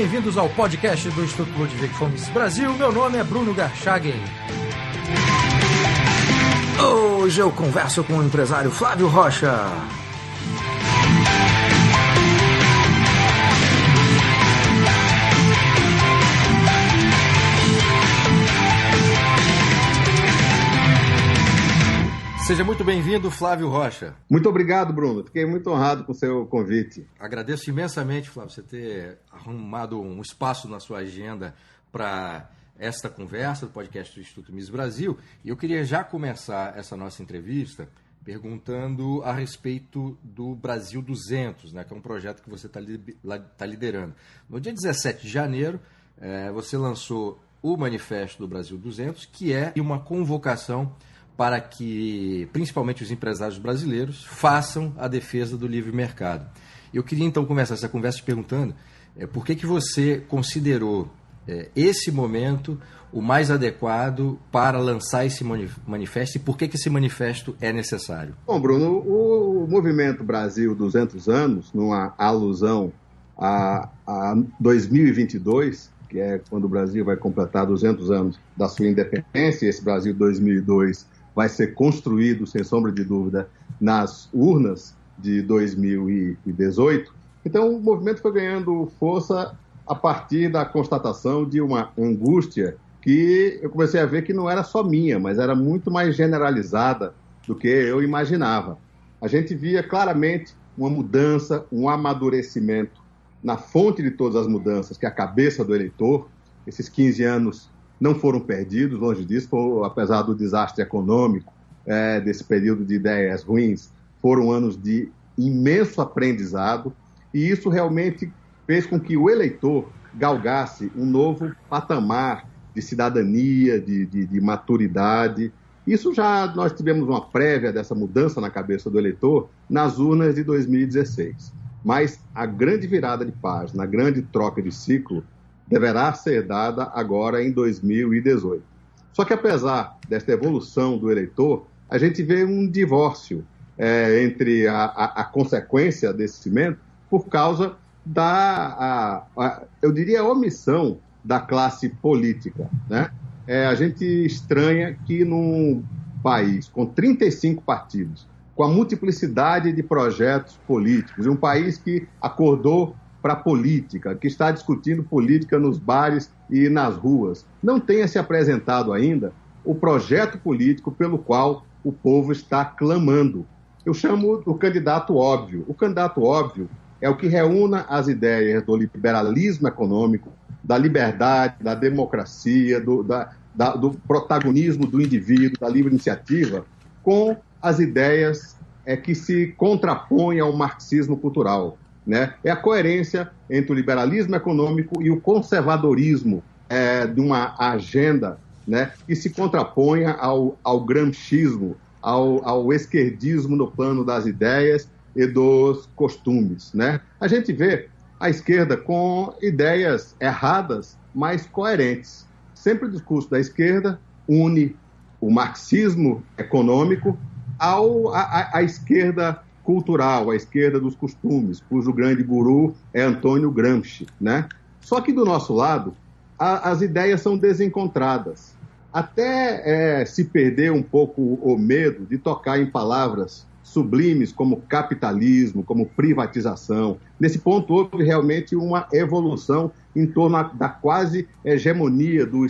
bem-vindos ao podcast do Instituto Ludwig von Mises Brasil. Meu nome é Bruno Garchagen. Hoje eu converso com o empresário Flávio Rocha. Seja muito bem-vindo, Flávio Rocha. Muito obrigado, Bruno. Fiquei muito honrado com o seu convite. Agradeço imensamente, Flávio, você ter arrumado um espaço na sua agenda para esta conversa do podcast do Instituto Mises Brasil. E eu queria já começar essa nossa entrevista perguntando a respeito do Brasil 200, né, que é um projeto que você está liderando. No dia 17 de janeiro, você lançou o Manifesto do Brasil 200, que é uma convocação para que, principalmente os empresários brasileiros, façam a defesa do livre mercado. Eu queria, então, começar essa conversa te perguntando por que você considerou esse momento o mais adequado para lançar esse manifesto e por que esse manifesto é necessário? Bom, Bruno, o Movimento Brasil 200 anos, numa alusão a 2022, que é quando o Brasil vai completar 200 anos da sua independência, e esse Brasil 2002 vai ser construído, sem sombra de dúvida, nas urnas de 2018. Então, o movimento foi ganhando força a partir da constatação de uma angústia que eu comecei a ver que não era só minha, mas era muito mais generalizada do que eu imaginava. A gente via claramente uma mudança, um amadurecimento na fonte de todas as mudanças, que é a cabeça do eleitor. Esses 15 anos não foram perdidos, longe disso, apesar do desastre econômico, desse período de ideias ruins, foram anos de imenso aprendizado, e isso realmente fez com que o eleitor galgasse um novo patamar de cidadania, de maturidade. Isso já nós tivemos uma prévia dessa mudança na cabeça do eleitor nas urnas de 2016. Mas a grande virada de página, a grande troca de ciclo, deverá ser dada agora em 2018. Só que apesar desta evolução do eleitor, a gente vê um divórcio entre a consequência desse cimento por causa eu diria, omissão da classe política, né? A gente estranha que num país com 35 partidos, com a multiplicidade de projetos políticos, um país que acordou para a política, que está discutindo política nos bares e nas ruas, não tenha se apresentado ainda o projeto político pelo qual o povo está clamando. Eu chamo o candidato óbvio. O candidato óbvio é o que reúna as ideias do liberalismo econômico, da liberdade, da democracia, do protagonismo do indivíduo, da livre iniciativa, com as ideias que se contrapõem ao marxismo cultural. Né? É a coerência entre o liberalismo econômico e o conservadorismo de uma agenda, né, que se contraponha ao gramscismo, ao esquerdismo no plano das ideias e dos costumes. Né? A gente vê a esquerda com ideias erradas, mas coerentes. Sempre o discurso da esquerda une o marxismo econômico à esquerda cultural, a esquerda dos costumes, cujo grande guru é Antônio Gramsci, né? Só que do nosso lado, as ideias são desencontradas. Até se perder um pouco o medo de tocar em palavras sublimes como capitalismo, como privatização. Nesse ponto houve realmente uma evolução em torno da quase hegemonia do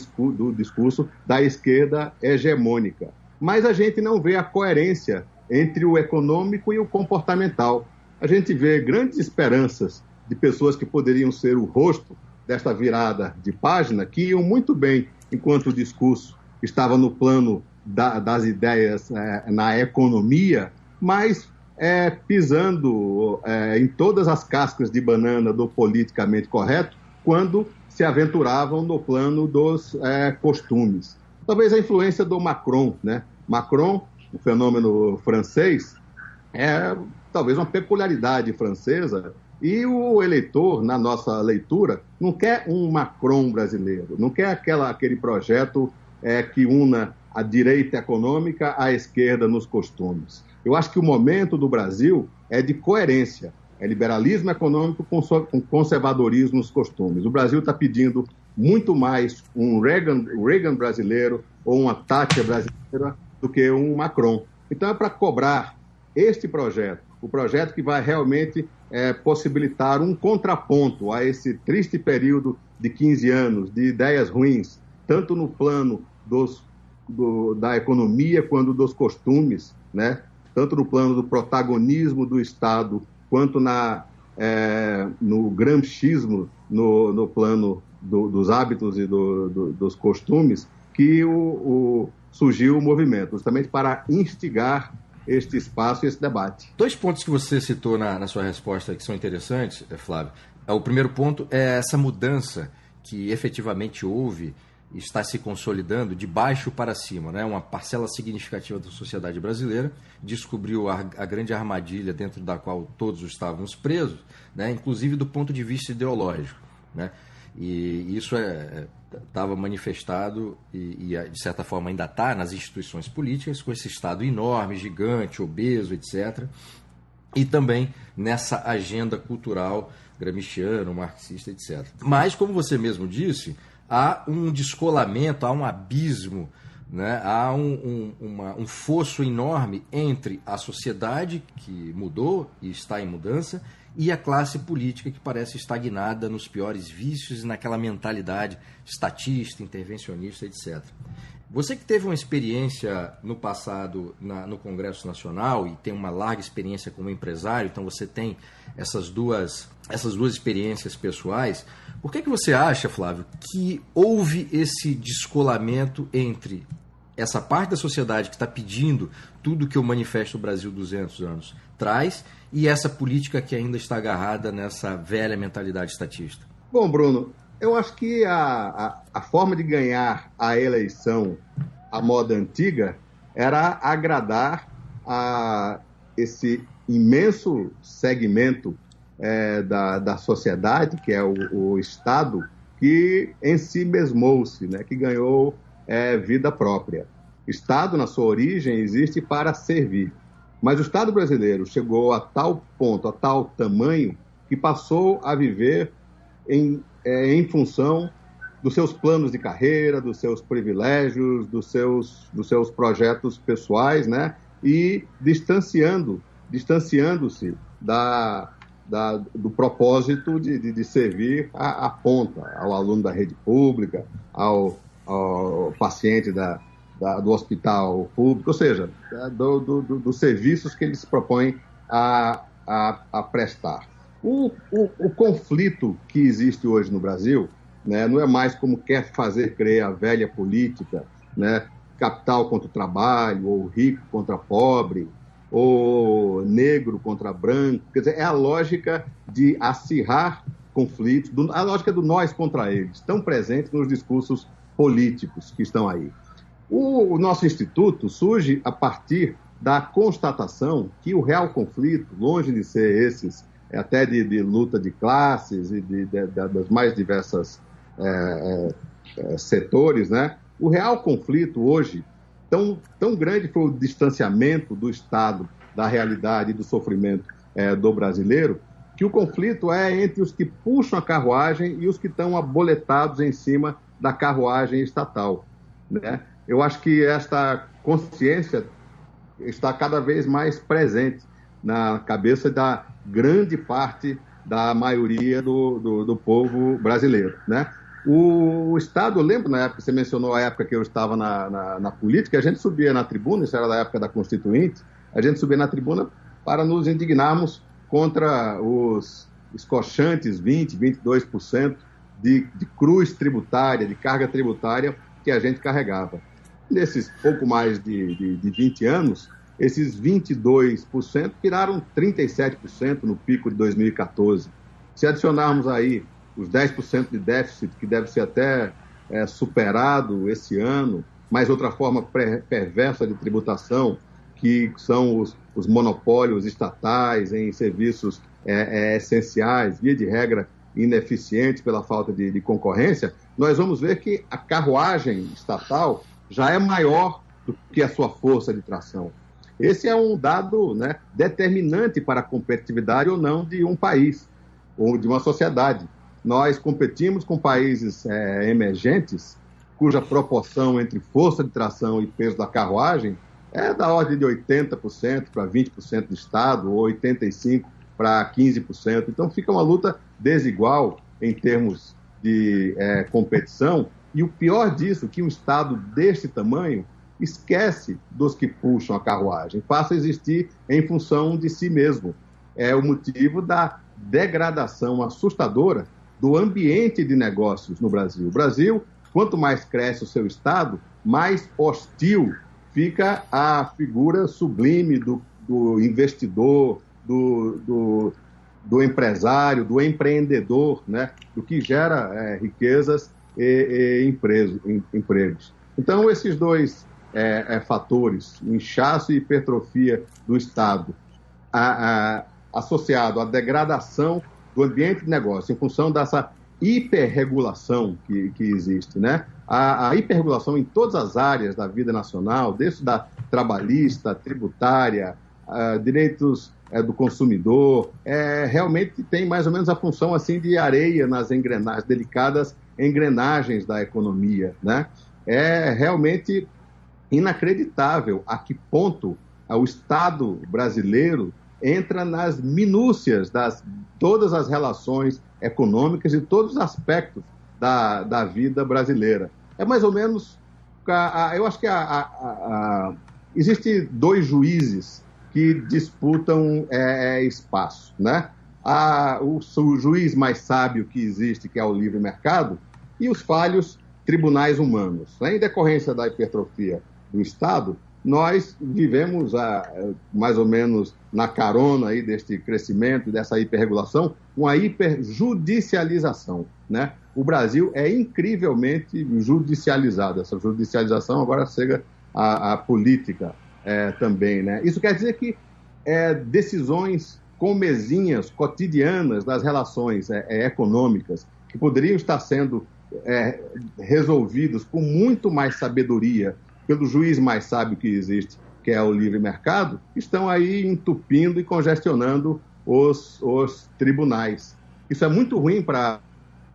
discurso da esquerda hegemônica. Mas a gente não vê a coerência entre o econômico e o comportamental. A gente vê grandes esperanças de pessoas que poderiam ser o rosto desta virada de página, que iam muito bem enquanto o discurso estava no plano das ideias na economia, mas pisando em todas as cascas de banana do politicamente correto, quando se aventuravam no plano dos costumes. Talvez a influência do Macron, né? Macron, o fenômeno francês, é talvez uma peculiaridade francesa, e o eleitor, na nossa leitura, não quer um Macron brasileiro, não quer aquele projeto que una a direita econômica à esquerda nos costumes. Eu acho que o momento do Brasil é de coerência. É liberalismo econômico com conservadorismo nos costumes. O Brasil está pedindo muito mais um Reagan brasileiro ou uma Thatcher brasileira do que um Macron. Então é para cobrar este projeto, o projeto que vai realmente possibilitar um contraponto a esse triste período de 15 anos de ideias ruins, tanto no plano da economia quanto dos costumes, né? Tanto no plano do protagonismo do Estado, quanto no gramscismo, no plano dos hábitos e dos costumes, que surgiu o movimento, justamente para instigar este espaço e esse debate. 2 pontos que você citou na sua resposta que são interessantes, Flávio. O primeiro ponto é essa mudança que efetivamente houve e está se consolidando de baixo para cima, né? Uma parcela significativa da sociedade brasileira descobriu a grande armadilha dentro da qual todos estávamos presos, né? Inclusive do ponto de vista ideológico, né? E isso estava manifestado e, de certa forma, ainda está nas instituições políticas, com esse Estado enorme, gigante, obeso, etc. E também nessa agenda cultural gramsciana, marxista, etc. Mas, como você mesmo disse, há um descolamento, há um abismo, né? Há um fosso enorme entre a sociedade, que mudou e está em mudança, e a classe política, que parece estagnada nos piores vícios e naquela mentalidade estatista, intervencionista, etc. Você que teve uma experiência no passado no Congresso Nacional e tem uma larga experiência como empresário, então você tem essas duas experiências pessoais, por que você acha, Flávio, que houve esse descolamento entre essa parte da sociedade que está pedindo tudo que o Manifesto Brasil 200 anos traz e essa política que ainda está agarrada nessa velha mentalidade estatista? Bom, Bruno, eu acho que a forma de ganhar a eleição à moda antiga era agradar a esse imenso segmento da sociedade, que é o Estado, que em si mesmou-se, né, que ganhou vida própria. Estado, na sua origem, existe para servir. Mas o Estado brasileiro chegou a tal ponto, a tal tamanho, que passou a viver em função dos seus planos de carreira, dos seus privilégios, dos seus projetos pessoais, né? E distanciando-se do propósito de servir a ponta, ao aluno da rede pública, ao paciente do hospital público, ou seja, dos serviços que ele se propõe a prestar. O conflito que existe hoje no Brasil, né, não é mais como quer fazer crer a velha política, né, capital contra o trabalho, ou rico contra pobre, ou negro contra branco. Quer dizer, é a lógica de acirrar conflitos, a lógica do nós contra eles, tão presente nos discursos políticos que estão aí. O nosso instituto surge a partir da constatação que o real conflito, longe de ser esses, até de luta de classes e das mais diversas setores, né? O real conflito hoje, tão grande foi o distanciamento do Estado da realidade e do sofrimento do brasileiro, que o conflito é entre os que puxam a carruagem e os que estão aboletados em cima da carruagem estatal, né? Eu acho que esta consciência está cada vez mais presente na cabeça da grande parte da maioria do povo brasileiro, né? O Estado, eu lembro na época, você mencionou a época que eu estava na política, a gente subia na tribuna, isso era da época da Constituinte, a gente subia na tribuna para nos indignarmos contra os escochantes 20%, 22% de cruz tributária, de carga tributária que a gente carregava. Nesses pouco mais de 20 anos, esses 22% viraram 37% no pico de 2014. Se adicionarmos aí os 10% de déficit, que deve ser até superado esse ano, mais outra forma perversa de tributação, que são os monopólios estatais em serviços essenciais, via de regra ineficientes pela falta de concorrência, nós vamos ver que a carruagem estatal já é maior do que a sua força de tração. Esse é um dado, né, determinante para a competitividade ou não de um país ou de uma sociedade. Nós competimos com países emergentes, cuja proporção entre força de tração e peso da carruagem é da ordem de 80% para 20% do Estado, ou 85% para 15%. Então fica uma luta desigual em termos de competição, e o pior disso, que um Estado deste tamanho esquece dos que puxam a carruagem, passa a existir em função de si mesmo. É o motivo da degradação assustadora do ambiente de negócios no Brasil. O Brasil, quanto mais cresce o seu Estado, mais hostil fica a figura sublime do investidor, do empresário, do empreendedor, né? Do que gera riquezas e empregos. Então, esses dois fatores, inchaço e hipertrofia do Estado, associado à degradação do ambiente de negócio, em função dessa hiperregulação que existe, né? A hiperregulação em todas as áreas da vida nacional, desde da trabalhista, tributária, direitos do consumidor, realmente tem mais ou menos a função assim de areia nas engrenagens, delicadas engrenagens da economia, né? É realmente inacreditável a que ponto o Estado brasileiro entra nas minúcias das todas as relações econômicas e todos os aspectos da vida brasileira. É mais ou menos, eu acho que existe dois juízes que disputam espaço, né? O juiz mais sábio que existe, que é o livre mercado, e os falhos tribunais humanos. Em decorrência da hipertrofia do Estado, nós vivemos mais ou menos na carona aí deste crescimento, dessa hiperregulação, uma hiperjudicialização, né? O Brasil é incrivelmente judicializado. Essa judicialização agora chega à política também, né? Isso quer dizer que decisões comezinhas, cotidianas das relações econômicas, que poderiam estar sendo resolvidos com muito mais sabedoria pelo juiz mais sábio que existe, que é o livre mercado, estão aí entupindo e congestionando os tribunais. Isso é muito ruim para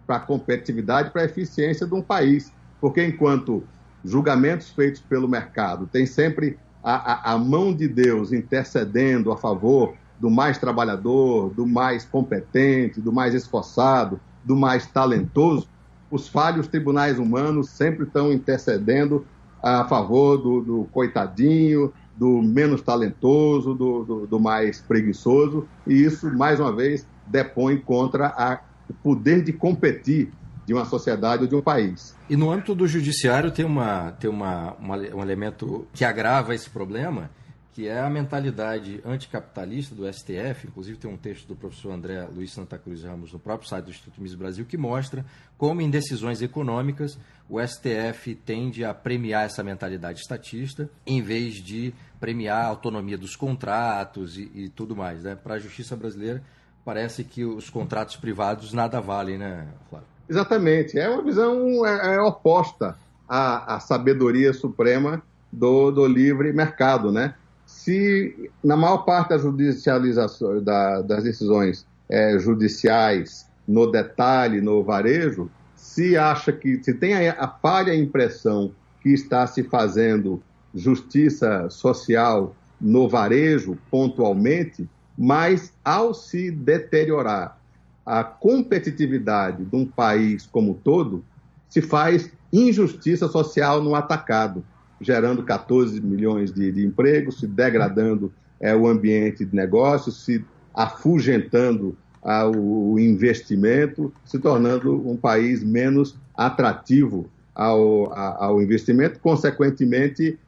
a competitividade, para a eficiência de um país, porque enquanto julgamentos feitos pelo mercado têm sempre a mão de Deus intercedendo a favor do mais trabalhador, do mais competente, do mais esforçado, do mais talentoso, os falhos tribunais humanos sempre estão intercedendo a favor do coitadinho, do menos talentoso, do mais preguiçoso, e isso, mais uma vez, depõe contra o poder de competir de uma sociedade ou de um país. E no âmbito do judiciário tem um elemento que agrava esse problema, que é a mentalidade anticapitalista do STF. Inclusive tem um texto do professor André Luiz Santa Cruz Ramos no próprio site do Instituto Mises Brasil que mostra como em decisões econômicas o STF tende a premiar essa mentalidade estatista em vez de premiar a autonomia dos contratos e tudo mais, né? Para a justiça brasileira parece que os contratos privados nada valem, né, Flávio? Exatamente. É uma visão oposta à sabedoria suprema do livre mercado, né? Se na maior parte da judicialização das decisões judiciais, no detalhe, no varejo, se tem a falha impressão que está se fazendo justiça social no varejo pontualmente, mas ao se deteriorar a competitividade de um país como um todo, se faz injustiça social no atacado, gerando 14 milhões de empregos, se degradando o ambiente de negócios, se afugentando o investimento, se tornando um país menos atrativo ao investimento, consequentemente,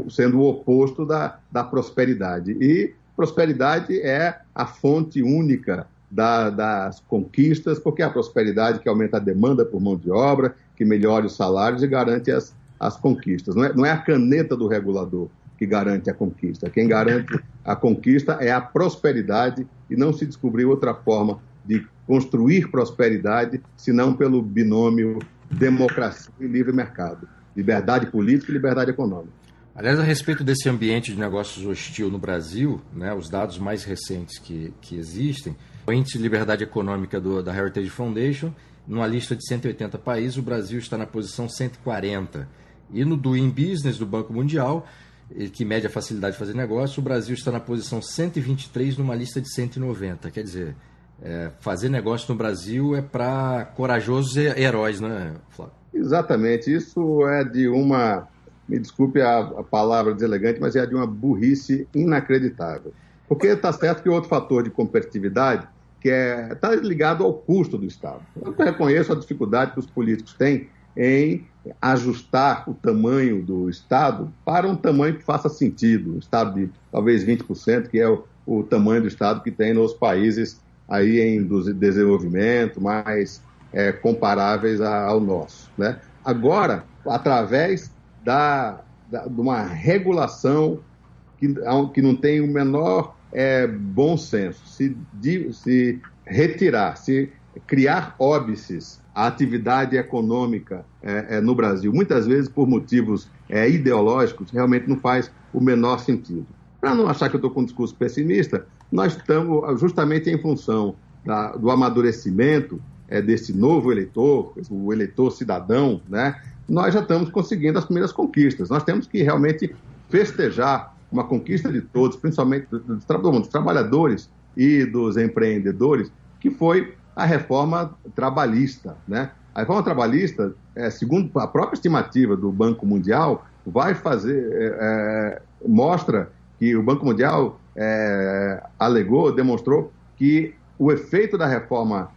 sendo o oposto da prosperidade. E prosperidade é a fonte única das conquistas, porque é a prosperidade que aumenta a demanda por mão de obra, que melhora os salários e garante as conquistas. Não é a caneta do regulador que garante a conquista. Quem garante a conquista é a prosperidade, e não se descobriu outra forma de construir prosperidade senão pelo binômio democracia e livre mercado. liberdade política e liberdade econômica. Aliás, a respeito desse ambiente de negócios hostil no Brasil, né, os dados mais recentes que existem, o índice de liberdade econômica da Heritage Foundation, numa lista de 180 países, o Brasil está na posição 140. E no Doing Business do Banco Mundial, que mede a facilidade de fazer negócio, o Brasil está na posição 123 numa lista de 190. Quer dizer, fazer negócio no Brasil é para corajosos heróis, né, Flávio? Exatamente. Isso é de uma... Me desculpe a palavra deselegante, mas é de uma burrice inacreditável. Porque está certo que outro fator de competitividade que está ligado ao custo do Estado. Eu reconheço a dificuldade que os políticos têm em ajustar o tamanho do Estado para um tamanho que faça sentido. O Estado de talvez 20%, que é o tamanho do Estado que tem nos países aí em desenvolvimento mais comparáveis ao nosso, né? Agora, através de uma regulação que não tem o menor bom senso, se retirar, se criar óbices à atividade econômica no Brasil, muitas vezes por motivos ideológicos, realmente não faz o menor sentido. Para não achar que eu estou com um discurso pessimista, nós estamos justamente em função do amadurecimento desse novo eleitor, o eleitor cidadão, né? Nós já estamos conseguindo as primeiras conquistas. Nós temos que realmente festejar uma conquista de todos, principalmente dos trabalhadores e dos empreendedores, que foi a reforma trabalhista, né? A reforma trabalhista, segundo a própria estimativa do Banco Mundial, vai mostra que o Banco Mundial demonstrou que o efeito da reforma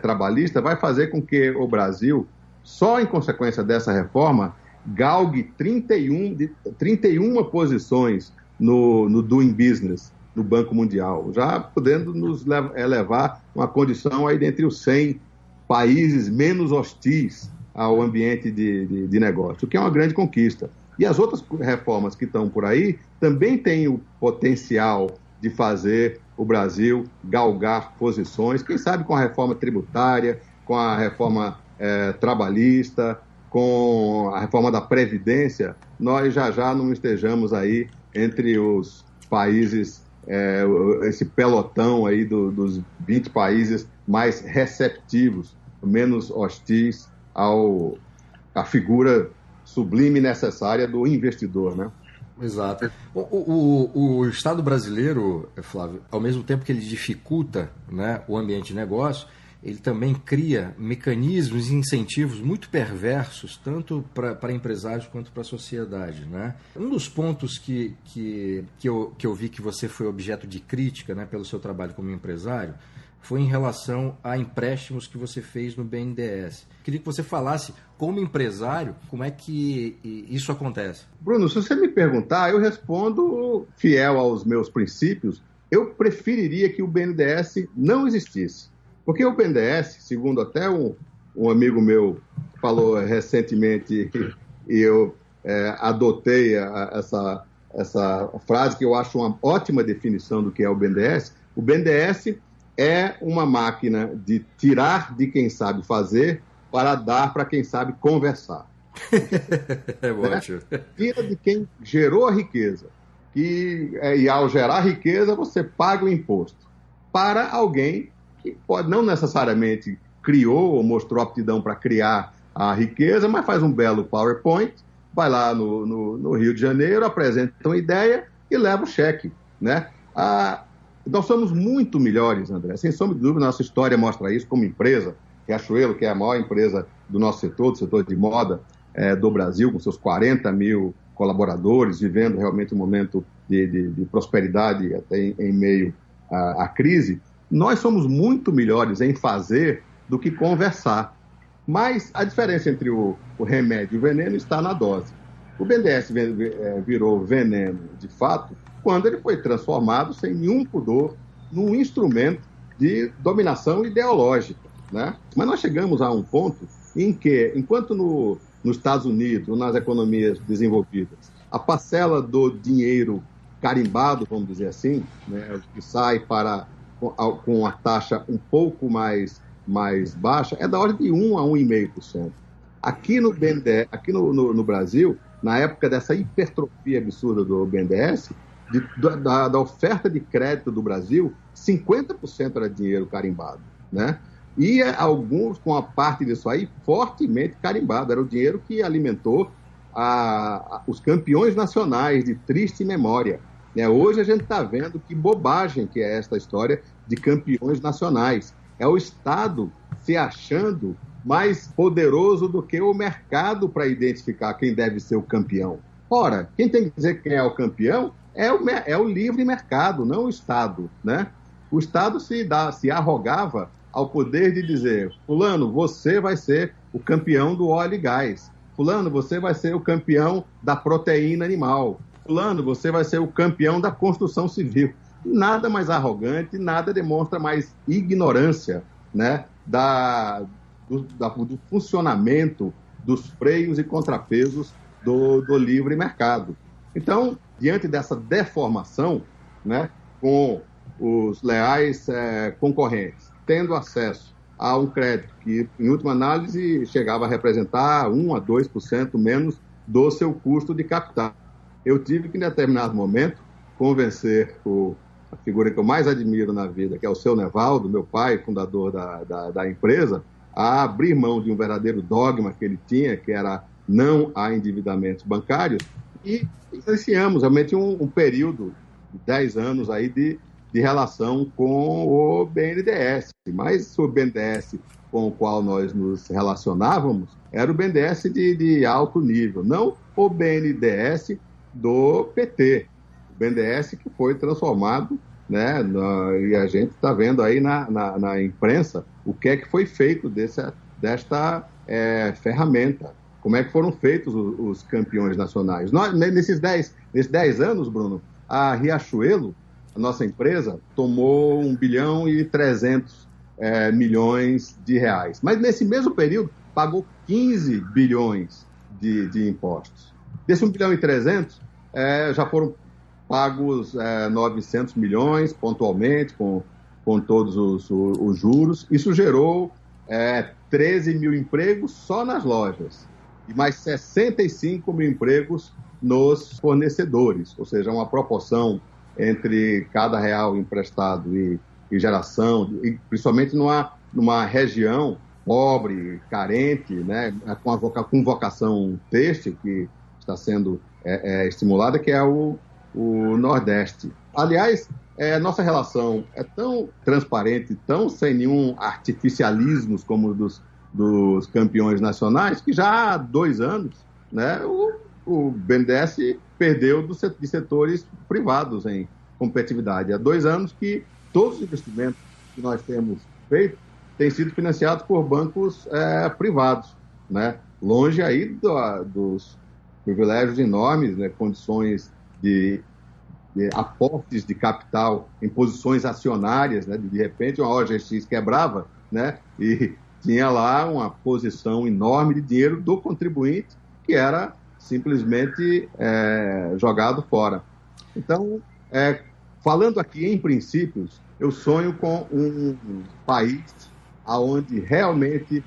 trabalhista vai fazer com que o Brasil, só em consequência dessa reforma, galgue 31 posições no Doing Business do Banco Mundial, já podendo nos levar uma condição aí dentre os 100 países menos hostis ao ambiente de negócio, o que é uma grande conquista. E as outras reformas que estão por aí também têm o potencial de fazer o Brasil galgar posições, quem sabe com a reforma tributária, com a reforma trabalhista, com a reforma da Previdência, nós já não estejamos aí entre os países, esse pelotão aí dos 20 países mais receptivos, menos hostis à figura sublime e necessária do investidor, né? Exato. O Estado brasileiro, Flávio, ao mesmo tempo que ele dificulta, né, o ambiente de negócio, ele também cria mecanismos e incentivos muito perversos, tanto para empresários quanto para a sociedade, né? Um dos pontos que eu vi que você foi objeto de crítica, né, pelo seu trabalho como empresário foi em relação a empréstimos que você fez no BNDES. Queria que você falasse, como empresário, como é que isso acontece. Bruno, se você me perguntar, eu respondo fiel aos meus princípios. Eu preferiria que o BNDES não existisse. Porque o BNDES, segundo até um amigo meu falou recentemente, e eu adotei essa frase, que eu acho uma ótima definição do que é o BNDES é uma máquina de tirar de quem sabe fazer para dar para quem sabe conversar. É ótimo. Tira de quem gerou a riqueza. E ao gerar riqueza, você paga o imposto para alguém que não necessariamente criou ou mostrou aptidão para criar a riqueza, mas faz um belo PowerPoint, vai lá no Rio de Janeiro, apresenta uma ideia e leva o cheque, né? Nós somos muito melhores, André, sem sombra de dúvida, nossa história mostra isso como empresa. Riachuelo, que é a maior empresa do nosso setor, do setor de moda do Brasil, com seus 40 mil colaboradores, vivendo realmente um momento de prosperidade até em meio à crise. Nós somos muito melhores em fazer do que conversar. Mas a diferença entre o remédio e o veneno está na dose. O BNDES virou veneno, de fato, quando ele foi transformado, sem nenhum pudor, num instrumento de dominação ideológica, né? Mas nós chegamos a um ponto em que, enquanto nos Estados Unidos, ou nas economias desenvolvidas, a parcela do dinheiro carimbado, vamos dizer assim, né, que sai com a taxa um pouco mais baixa, é da ordem de 1 a 1,5%. Aqui no BNDES, aqui no Brasil, na época dessa hipertrofia absurda do BNDES, da oferta de crédito do Brasil, 50% era dinheiro carimbado, né? E alguns, com a parte disso aí, fortemente carimbado. Era o dinheiro que alimentou os campeões nacionais de triste memória. Hoje a gente está vendo que bobagem que é esta história de campeões nacionais. É o Estado se achando mais poderoso do que o mercado para identificar quem deve ser o campeão. Ora, quem tem que dizer quem é o campeão é o livre mercado, não o Estado, né? O Estado se arrogava ao poder de dizer: fulano, você vai ser o campeão do óleo e gás. Fulano, você vai ser o campeão da proteína animal. Fulano, você vai ser o campeão da construção civil. Nada mais arrogante, nada demonstra mais ignorância, né, do funcionamento dos freios e contrapesos do livre mercado. Então, diante dessa deformação, né, com os leais concorrentes tendo acesso a um crédito que, em última análise, chegava a representar 1 a 2% menos do seu custo de capital. Eu tive que, em determinado momento, convencer a figura que eu mais admiro na vida, que é o seu Nevaldo, meu pai, fundador da empresa, a abrir mão de um verdadeiro dogma que ele tinha, que era não a endividamentos bancários, e iniciamos realmente um período de 10 anos aí de relação com o BNDES. Mas o BNDES com o qual nós nos relacionávamos era o BNDES de alto nível, não o BNDES do PT. O BNDES que foi transformado, né, e a gente está vendo aí na imprensa o que é que foi feito desta ferramenta. Como é que foram feitos os campeões nacionais. Nesses 10 anos, Bruno, a Riachuelo, a nossa empresa, tomou 1 bilhão e 300 milhões de reais. Mas nesse mesmo período pagou 15 bilhões de impostos. Desse 1 bilhão e 300, já foram pagos 900 milhões pontualmente, com todos os juros. Isso gerou 13 mil empregos só nas lojas e mais 65 mil empregos nos fornecedores, ou seja, uma proporção entre cada real emprestado e geração, e principalmente numa região pobre, carente, né, com vocação têxtil, que está sendo estimulada, que é o Nordeste. Aliás, nossa relação é tão transparente, tão sem nenhum artificialismo como dos campeões nacionais, que já há 2 anos, né, o BNDES perdeu de setores privados em competitividade. Há 2 anos que todos os investimentos que nós temos feito têm sido financiados por bancos privados, né? Longe aí dos privilégios enormes, né? Condições de aportes de capital em posições acionárias, né? De repente uma OGX quebrava, né? E tinha lá uma posição enorme de dinheiro do contribuinte que era simplesmente jogado fora. Então, falando aqui em princípios, eu sonho com um país onde realmente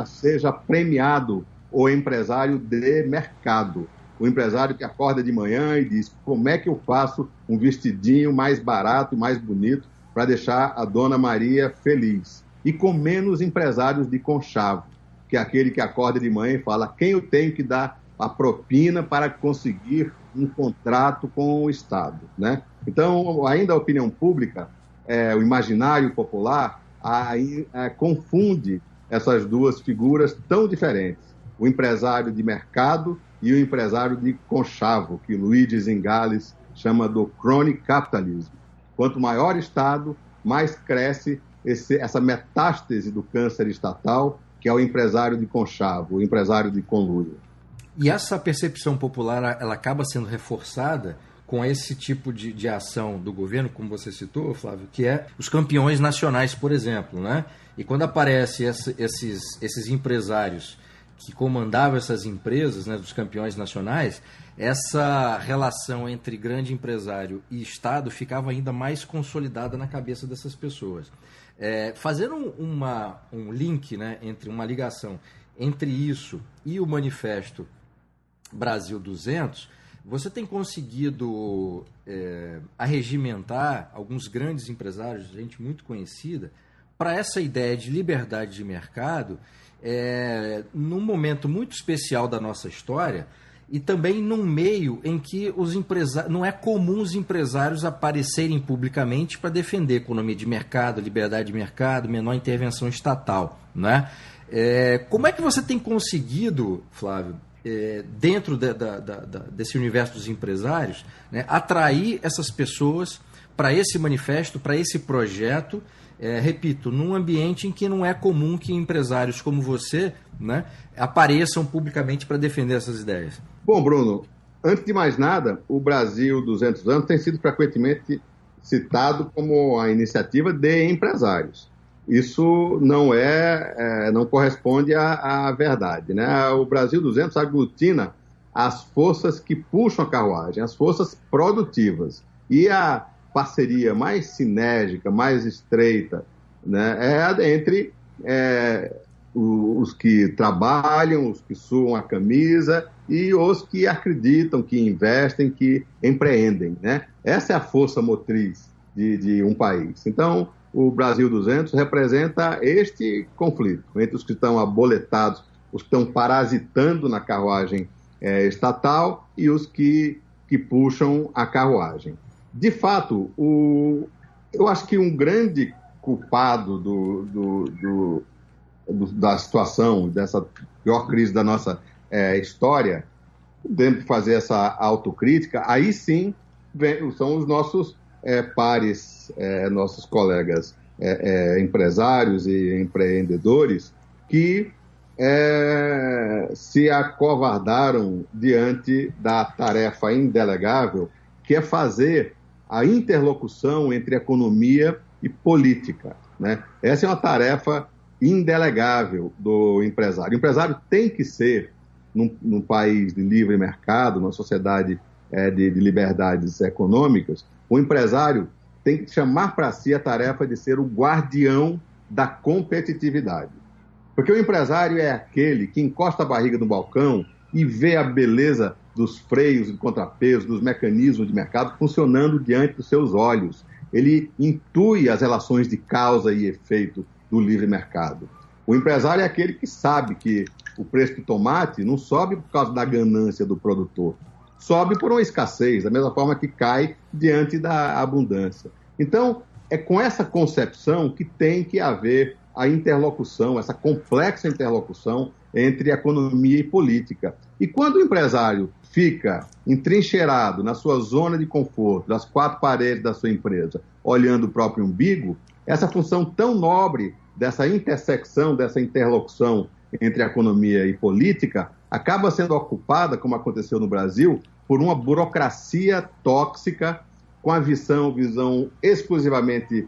seja premiado o empresário de mercado. O empresário que acorda de manhã e diz: como é que eu faço um vestidinho mais barato e mais bonito para deixar a Dona Maria feliz? E com menos empresários de conchavo, que é aquele que acorda de manhã e fala: quem eu tenho que dar a propina para conseguir um contrato com o Estado, né? Então, ainda a opinião pública, o imaginário popular, confunde essas duas figuras tão diferentes. O empresário de mercado e o empresário de conchavo, que Luigi Zingales chama do crony capitalism. Quanto maior o Estado, mais cresce essa metástase do câncer estatal, que é o empresário de conchavo, o empresário de conluio. E essa percepção popular, ela acaba sendo reforçada com esse tipo de ação do governo, como você citou, Flávio, que é os campeões nacionais, por exemplo, né? E quando aparecem esses empresários que comandavam essas empresas, né, dos campeões nacionais, essa relação entre grande empresário e Estado ficava ainda mais consolidada na cabeça dessas pessoas. Fazendo um link, né, uma ligação entre isso e o Manifesto Brasil 200, você tem conseguido arregimentar alguns grandes empresários, gente muito conhecida, para essa ideia de liberdade de mercado, num momento muito especial da nossa história, e também num meio em que não é comum os empresários aparecerem publicamente para defender economia de mercado, liberdade de mercado, menor intervenção estatal, né? Como é que você tem conseguido, Flávio, dentro desse universo dos empresários, né, atrair essas pessoas para esse manifesto, para esse projeto, repito, num ambiente em que não é comum que empresários como você, né, apareçam publicamente para defender essas ideias? Bom, Bruno, antes de mais nada, o Brasil 200 anos tem sido frequentemente citado como a iniciativa de empresários. Isso não corresponde à verdade, né? O Brasil 200 aglutina as forças que puxam a carruagem, as forças produtivas. E a parceria mais sinérgica, mais estreita, né, é entre os que trabalham, os que suam a camisa e os que acreditam, que investem, que empreendem, né? Essa é a força motriz de um país. Então, o Brasil 200 representa este conflito entre os que estão aboletados, os que estão parasitando na carruagem estatal e os que puxam a carruagem. De fato, eu acho que um grande culpado da situação, dessa pior crise da nossa história, podemos fazer essa autocrítica, aí sim são os nossos pares, nossos colegas empresários e empreendedores que se acovardaram diante da tarefa indelegável, que é fazer a interlocução entre economia e política, né? Essa é uma tarefa indelegável do empresário. O empresário tem que ser, num país de livre mercado, numa sociedade de liberdades econômicas, o empresário tem que chamar para si a tarefa de ser o guardião da competitividade. Porque o empresário é aquele que encosta a barriga no balcão e vê a beleza dos freios de contrapeso, dos mecanismos de mercado funcionando diante dos seus olhos. Ele intui as relações de causa e efeito do livre mercado. O empresário é aquele que sabe que o preço do tomate não sobe por causa da ganância do produtor, sobe por uma escassez, da mesma forma que cai diante da abundância. Então, é com essa concepção que tem que haver a interlocução, essa complexa interlocução entre economia e política. E quando o empresário fica entrincheirado na sua zona de conforto, das quatro paredes da sua empresa, olhando o próprio umbigo, essa função tão nobre dessa intersecção, dessa interlocução entre economia e política, acaba sendo ocupada, como aconteceu no Brasil, por uma burocracia tóxica, com a visão exclusivamente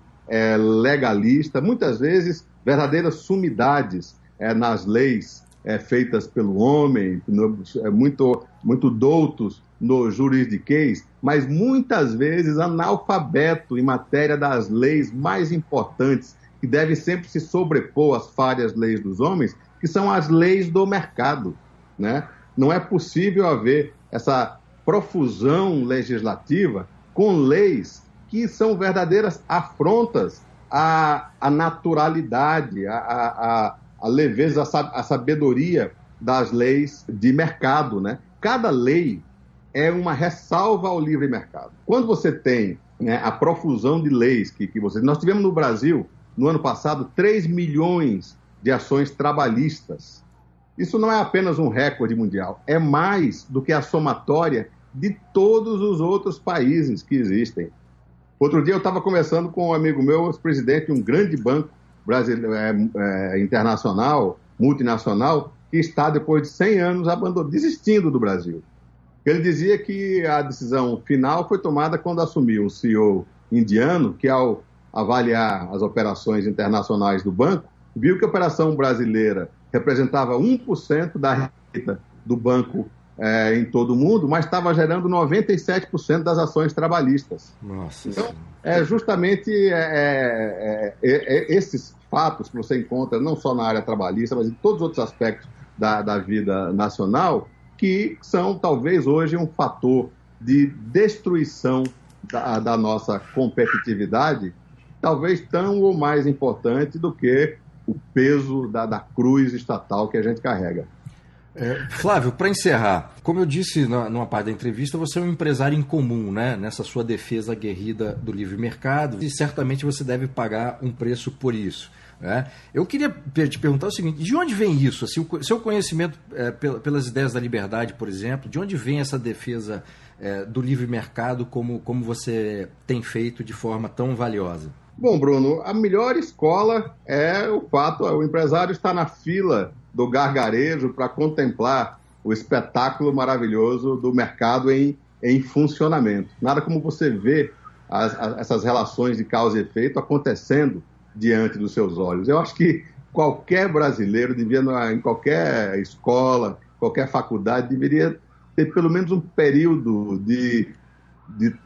legalista, muitas vezes verdadeiras sumidades nas leis feitas pelo homem, muito doutos no juridiquês, mas muitas vezes analfabeto em matéria das leis mais importantes, que devem sempre se sobrepor às falhas leis dos homens, que são as leis do mercado, né? Não é possível haver essa profusão legislativa com leis que são verdadeiras afrontas à naturalidade, à leveza, à sabedoria das leis de mercado, né? Cada lei é uma ressalva ao livre mercado. Quando você tem, né, a profusão de leis nós tivemos no Brasil, no ano passado, 3 milhões de ações trabalhistas. Isso não é apenas um recorde mundial, é mais do que a somatória de todos os outros países que existem. Outro dia eu estava conversando com um amigo meu, ex-presidente de um grande banco brasileiro, internacional, multinacional, que está, depois de 100 anos, desistindo do Brasil. Ele dizia que a decisão final foi tomada quando assumiu o CEO indiano, que ao avaliar as operações internacionais do banco, viu que a operação brasileira representava 1% da receita do banco em todo o mundo, mas estava gerando 97% das ações trabalhistas. Nossa. Então, justamente esses fatos que você encontra não só na área trabalhista, mas em todos os outros aspectos da vida nacional, que são talvez hoje um fator de destruição da nossa competitividade, talvez tão ou mais importante do que o peso da cruz estatal que a gente carrega. Flávio, para encerrar, como eu disse numa parte da entrevista, você é um empresário incomum, né, nessa sua defesa aguerrida do livre mercado, e certamente você deve pagar um preço por isso. Eu queria te perguntar o seguinte: de onde vem isso? Assim, o seu conhecimento pelas ideias da liberdade, por exemplo, de onde vem essa defesa do livre mercado como você tem feito de forma tão valiosa? Bom, Bruno, a melhor escola é o fato, o empresário está na fila do gargarejo para contemplar o espetáculo maravilhoso do mercado em funcionamento. Nada como você ver essas relações de causa e efeito acontecendo diante dos seus olhos. Eu acho que qualquer brasileiro devia, em qualquer escola, qualquer faculdade, deveria ter pelo menos um período de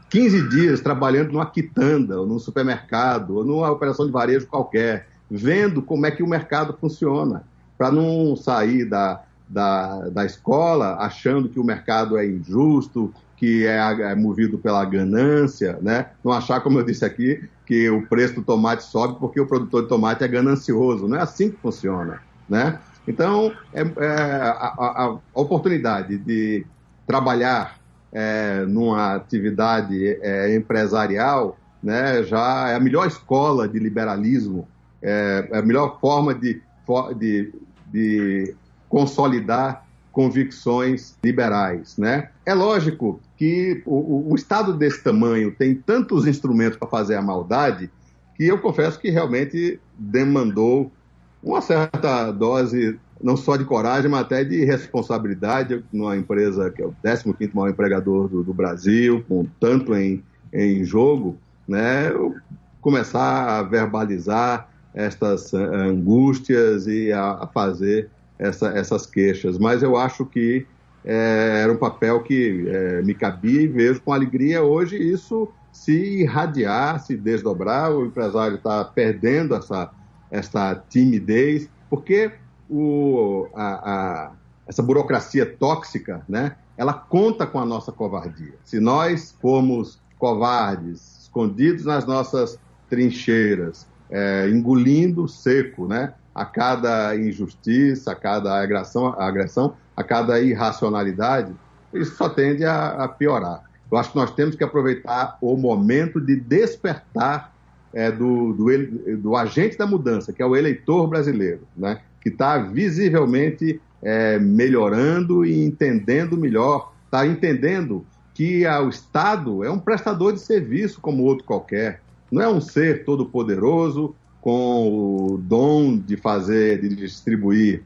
15 dias trabalhando numa quitanda, ou num supermercado, ou numa operação de varejo qualquer, vendo como é que o mercado funciona, para não sair da escola achando que o mercado é injusto, que é movido pela ganância, né? Não achar, como eu disse aqui, que o preço do tomate sobe porque o produtor de tomate é ganancioso. Não é assim que funciona, né? Então, a oportunidade de trabalhar numa atividade empresarial, né, já é a melhor escola de liberalismo, é a melhor forma de consolidar convicções liberais, né? É lógico que o Estado desse tamanho tem tantos instrumentos para fazer a maldade que eu confesso que realmente demandou uma certa dose, não só de coragem, mas até de responsabilidade numa empresa que é o 15º maior empregador do Brasil, com tanto em jogo, né? Começar a verbalizar estas angústias e a fazer essas queixas. Mas eu acho que era um papel que me cabia e vejo com alegria hoje isso se irradiar, se desdobrar. O empresário está perdendo essa timidez, porque essa burocracia tóxica, né, ela conta com a nossa covardia. Se nós formos covardes, escondidos nas nossas trincheiras, engolindo seco, né, a cada injustiça, a cada agressão, a cada irracionalidade, isso só tende a piorar. Eu acho que nós temos que aproveitar o momento de despertar do agente da mudança, que é o eleitor brasileiro, né, que está visivelmente melhorando e entendendo melhor, está entendendo que o Estado é um prestador de serviço como outro qualquer, não é um ser todo-poderoso com o dom de distribuir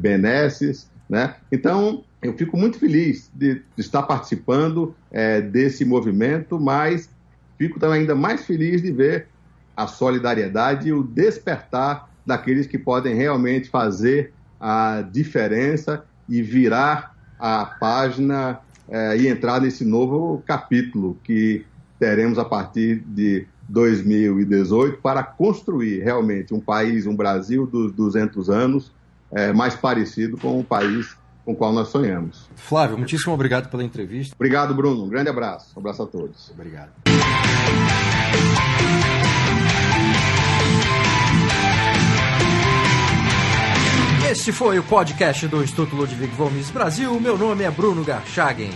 benesses, né? Então, eu fico muito feliz de estar participando desse movimento, mas fico também ainda mais feliz de ver a solidariedade e o despertar daqueles que podem realmente fazer a diferença e virar a página e entrar nesse novo capítulo que teremos a partir de 2018 para construir realmente um país, um Brasil dos 200 anos, mais parecido com o país com o qual nós sonhamos. Flávio, muitíssimo obrigado pela entrevista. Obrigado, Bruno. Um grande abraço. Um abraço a todos. Obrigado. Este foi o podcast do Instituto Ludwig von Mises Brasil. Meu nome é Bruno Garchagen.